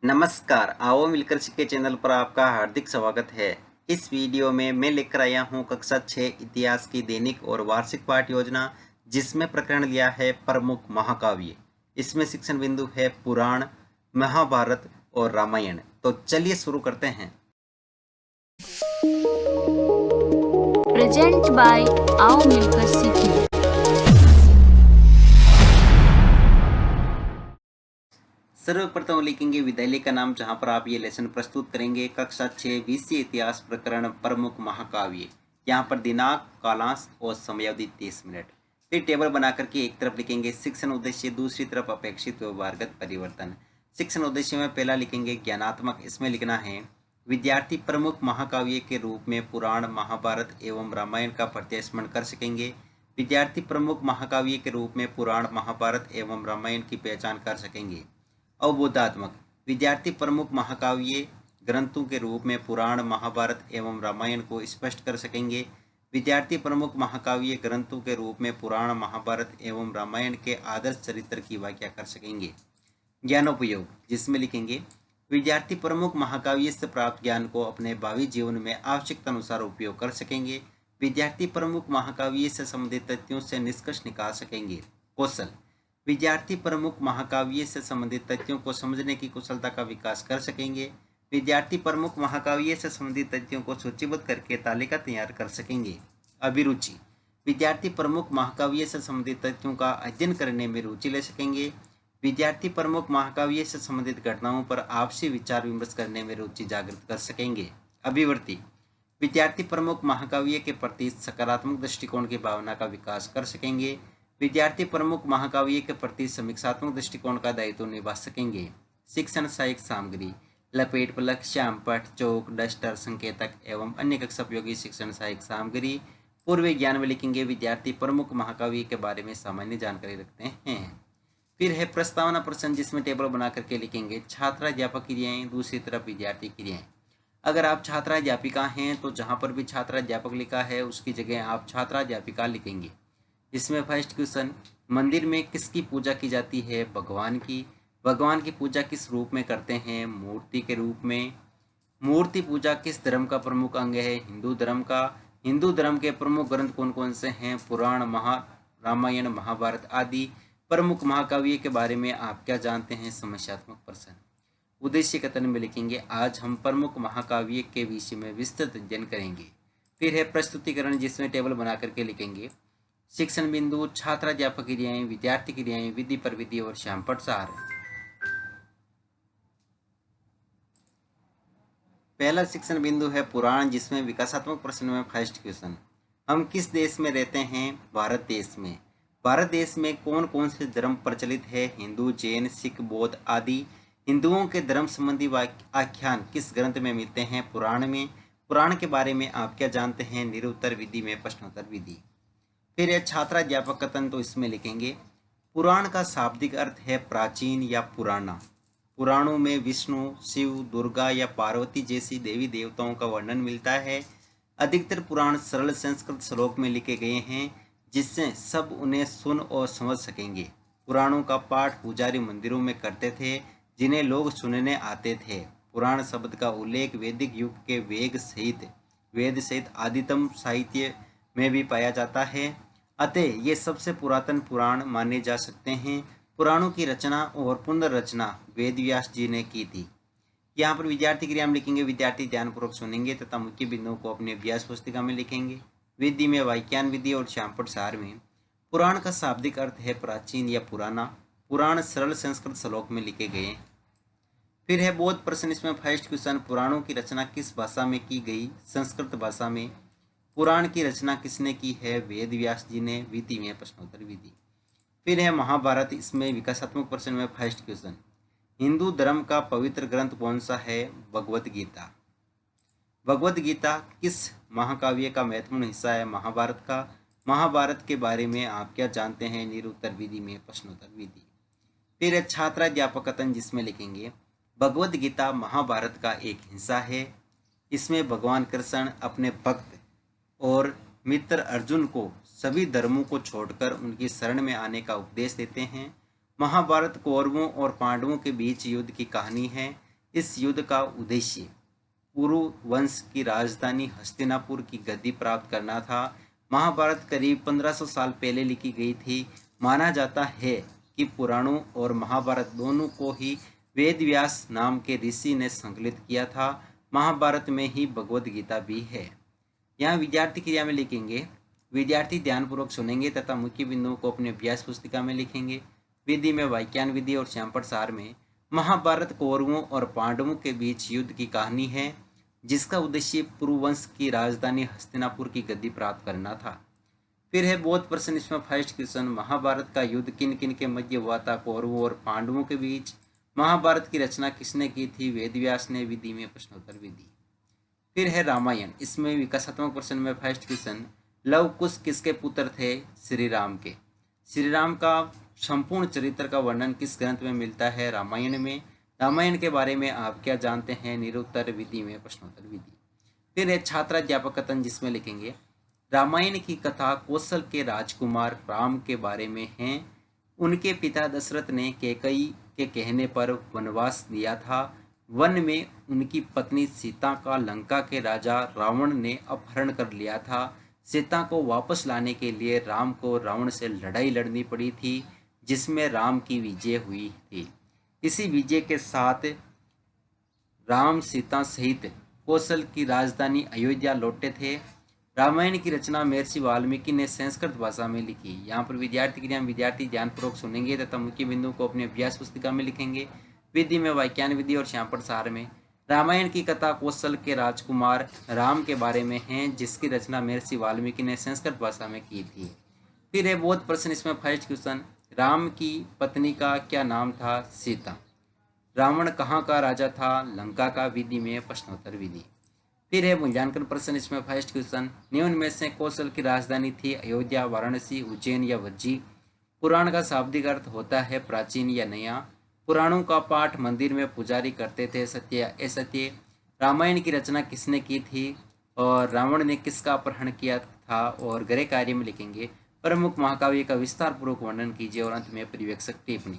नमस्कार, आओ मिलकर सीखे चैनल पर आपका हार्दिक स्वागत है। इस वीडियो में मैं लेकर आया हूं कक्षा 6 इतिहास की दैनिक और वार्षिक पाठ योजना, जिसमें प्रकरण लिया है प्रमुख महाकाव्य। इसमें शिक्षण बिंदु है पुराण, महाभारत और रामायण। तो चलिए शुरू करते हैं। प्रेजेंट बाय आओ मिलकर सीखें। सर्वप्रथम लिखेंगे विद्यालय का नाम, जहां पर आप ये लेसन प्रस्तुत करेंगे। कक्षा 6 विषय इतिहास प्रकरण प्रमुख महाकाव्य। यहाँ पर दिनांक, कालांश और समयावधि 30 मिनट। फिर टेबल बना करके एक तरफ लिखेंगे शिक्षण उद्देश्य, दूसरी तरफ अपेक्षित व्यवहारगत परिवर्तन। शिक्षण उद्देश्य में पहला लिखेंगे ज्ञानात्मक। इसमें लिखना है विद्यार्थी प्रमुख महाकाव्य के रूप में पुराण, महाभारत एवं रामायण का प्रत्यास्मरण कर सकेंगे। विद्यार्थी प्रमुख महाकाव्य के रूप में पुराण, महाभारत एवं रामायण की पहचान कर सकेंगे। अवबोधात्मक, विद्यार्थी प्रमुख महाकाव्य ग्रंथों के रूप में पुराण, महाभारत एवं रामायण को स्पष्ट कर सकेंगे। विद्यार्थी प्रमुख महाकाव्य ग्रंथों के रूप में पुराण, महाभारत एवं रामायण के आदर्श चरित्र की व्याख्या कर सकेंगे। ज्ञानोपयोग, जिसमें लिखेंगे विद्यार्थी प्रमुख महाकाव्य से प्राप्त ज्ञान को अपने भावी जीवन में आवश्यकता अनुसार उपयोग कर सकेंगे। विद्यार्थी प्रमुख महाकाव्य से संबंधित तथ्यों से निष्कर्ष निकाल सकेंगे। कौशल, विद्यार्थी प्रमुख महाकाव्य से संबंधित तथ्यों को समझने की कुशलता का विकास कर सकेंगे। विद्यार्थी प्रमुख महाकाव्य से संबंधित तथ्यों को सूचीबद्ध करके तालिका तैयार कर सकेंगे। अभिरुचि, विद्यार्थी प्रमुख महाकाव्य से संबंधित तथ्यों का अध्ययन करने में रुचि ले सकेंगे। विद्यार्थी प्रमुख महाकाव्य से संबंधित घटनाओं पर आपसी विचार विमर्श करने में रुचि जागृत कर सकेंगे। अभिवृत्ति, विद्यार्थी प्रमुख महाकाव्य के प्रति सकारात्मक दृष्टिकोण की भावना का विकास कर सकेंगे। विद्यार्थी प्रमुख महाकाव्य के प्रति समीक्षात्मक दृष्टिकोण का दायित्व निभा सकेंगे। शिक्षण सहायक सामग्री, लपेट फलक, श्याम पट, चौक, डस्टर, संकेतक एवं अन्य कक्षा उपयोगी शिक्षण सहायक सामग्री। पूर्व ज्ञान में लिखेंगे विद्यार्थी प्रमुख महाकाव्य के बारे में सामान्य जानकारी रखते हैं। फिर है प्रस्तावना प्रश्न, जिसमें टेबल बना करके लिखेंगे छात्राध्यापक क्रियाएं, दूसरी तरफ विद्यार्थी क्रियाएं। अगर आप छात्राध्यापिका हैं तो जहां पर भी छात्राध्यापक लिखा है उसकी जगह आप छात्राध्यापिका लिखेंगे। इसमें फर्स्ट क्वेश्चन, मंदिर में किसकी पूजा की जाती है? भगवान की। भगवान की पूजा किस रूप में करते हैं? मूर्ति के रूप में। मूर्ति पूजा किस धर्म का प्रमुख अंग है? हिंदू धर्म का। हिंदू धर्म के प्रमुख ग्रंथ कौन कौन से हैं? पुराण, रामायण, महाभारत आदि। प्रमुख महाकाव्य के बारे में आप क्या जानते हैं? समस्यात्मक प्रश्न। उद्देश्य कथन में लिखेंगे आज हम प्रमुख महाकाव्य के विषय में विस्तृत अध्ययन करेंगे। फिर है प्रस्तुतिकरण, जिसमें टेबल बना करके लिखेंगे शिक्षण बिंदु, छात्राध्यापक क्रियाएं, विद्यार्थी क्रियाएं, विधि प्रविधि और श्यामपट सार। पहला शिक्षण बिंदु है पुराण, जिसमें विकासात्मक प्रश्न में फर्स्ट क्वेश्चन, हम किस देश में रहते हैं? भारत देश में। भारत देश में कौन कौन से धर्म प्रचलित है? हिंदू, जैन, सिख, बौद्ध आदि। हिंदुओं के धर्म संबंधी आख्यान किस ग्रंथ में मिलते हैं? पुराण में। पुराण के बारे में आप क्या जानते हैं? निरुत्तर विधि में प्रश्नोत्तर विधि। फिर है छात्राध्यापक कथन, तो इसमें लिखेंगे पुराण का शाब्दिक अर्थ है प्राचीन या पुराना। पुराणों में विष्णु, शिव, दुर्गा या पार्वती जैसी देवी देवताओं का वर्णन मिलता है। अधिकतर पुराण सरल संस्कृत श्लोक में लिखे गए हैं, जिससे सब उन्हें सुन और समझ सकेंगे। पुराणों का पाठ पुजारी मंदिरों में करते थे, जिन्हें लोग सुनने आते थे। पुराण शब्द का उल्लेख वैदिक युग के वेद सहित आदितम साहित्य में भी पाया जाता है। अतः ये सबसे पुरातन पुराण माने जा सकते हैं। पुराणों की रचना और पुनर्रचना वेद व्यास जी ने की थी। यहाँ पर विद्यार्थी क्रिया में लिखेंगे विद्यार्थी ध्यानपूर्वक सुनेंगे तथा मुख्य बिंदुओं को अपने अभ्यास पुस्तिका में लिखेंगे। विधि में वाक्यान विधि और श्यामपट सार में पुराण का शाब्दिक अर्थ है प्राचीन या पुराना। पुराण सरल संस्कृत श्लोक में लिखे गए। फिर है बोध प्रश्न, इसमें फर्स्ट क्वेश्चन, पुराणों की रचना किस भाषा में की गई? संस्कृत भाषा में। पुराण की रचना किसने की है? वेद व्यास जी ने। विधि में प्रश्नोत्तर विधि। फिर है महाभारत, इसमें विकासात्मक प्रश्न में फर्स्ट क्वेश्चन, हिंदू धर्म का पवित्र ग्रंथ कौन सा है? भगवत गीता। भगवत गीता किस महाकाव्य का महत्वपूर्ण हिस्सा है? महाभारत का। महाभारत के बारे में आप क्या जानते हैं? निरुत्तर विधि में प्रश्नोत्तर विधि। फिर है छात्राध्यापक कथन, जिसमें लिखेंगे भगवत गीता महाभारत का एक हिस्सा है। इसमें भगवान कृष्ण अपने भक्त और मित्र अर्जुन को सभी धर्मों को छोड़कर उनकी शरण में आने का उपदेश देते हैं। महाभारत कौरवों और पांडवों के बीच युद्ध की कहानी है। इस युद्ध का उद्देश्य पुरु वंश की राजधानी हस्तिनापुर की गद्दी प्राप्त करना था। महाभारत करीब 1500 साल पहले लिखी गई थी। माना जाता है कि पुराणों और महाभारत दोनों को ही वेद व्यास नाम के ऋषि ने संकलित किया था। महाभारत में ही भगवद गीता भी है। यहाँ विद्यार्थी क्रिया में लिखेंगे। विद्यार्थी ध्यानपूर्वक सुनेंगे तथा मुख्य बिंदुओं को अपनी अभ्यास पुस्तिका में लिखेंगे। विधि में वाक्यान विधि और श्यामपट सार में महाभारत कौरवों और पांडवों के बीच युद्ध की कहानी है, जिसका उद्देश्य पुरुवंश की राजधानी हस्तिनापुर की गद्दी प्राप्त करना था। फिर है बोध प्रश्न। इसमें फर्स्ट क्वेश्चन, महाभारत का युद्ध किन किन के मध्य हुआ था? कौरवों और पांडवों के बीच। महाभारत की रचना किसने की थी? वेदव्यास ने। विधि में प्रश्नोत्तर विधि। फिर है रामायण। इसमें विकासात्मक प्रश्न में फर्स्ट क्वेश्चन, लव कुश किसके पुत्र थे? श्री राम के। श्री राम का संपूर्ण चरित्र का वर्णन किस ग्रंथ में मिलता है? रामायण में। रामायण के बारे में आप क्या जानते हैं? निरुत्तर। विधि में प्रश्नोत्तर विधि। फिर है छात्राध्यापक कथन, जिसमें लिखेंगे रामायण की कथा कौशल के राजकुमार राम के बारे में है। उनके पिता दशरथ ने कैकेयी के कहने पर वनवास दिया था। वन में उनकी पत्नी सीता का लंका के राजा रावण ने अपहरण कर लिया था। सीता को वापस लाने के लिए राम को रावण से लड़ाई लड़नी पड़ी थी, जिसमें राम की विजय हुई थी। इसी विजय के साथ राम सीता सहित कौशल की राजधानी अयोध्या लौटे थे। रामायण की रचना महर्षि वाल्मीकि ने संस्कृत भाषा में लिखी। यहाँ पर विद्यार्थी क्रिया में विद्यार्थी ध्यानपूर्वक सुनेंगे तथा मुख्य बिंदुओं को अपनी अभ्यास पुस्तिका में लिखेंगे। विधि में वाक्यान विधि और श्यामपट सार में रामायण की कथा कौशल के राजकुमार राम के बारे में है, जिसकी रचना महर्षि वाल्मीकि ने संस्कृत भाषा में की थी। फिर है बोध प्रश्न। इसमें फर्स्ट क्वेश्चन, राम की पत्नी का क्या नाम था? सीता। रावण कहाँ का राजा था? लंका का। विधि में प्रश्नोत्तर विधि। फिर है मूल्यांकन प्रश्न। इसमें फर्स्ट क्वेश्चन, निम्न में से कौशल की राजधानी थी अयोध्या, वाराणसी, उज्जैन या वज्जी? पुराण का शाब्दिक अर्थ होता है प्राचीन या नया। पुराणों का पाठ मंदिर में पुजारी करते थे, सत्य या असत्य? रामायण की रचना किसने की थी और रावण ने किसका अपहरण किया था? और गृह कार्य में लिखेंगे प्रमुख महाकाव्य का विस्तार पूर्वक वर्णन कीजिए और अंत में परिवेक्षक टिप्पणी।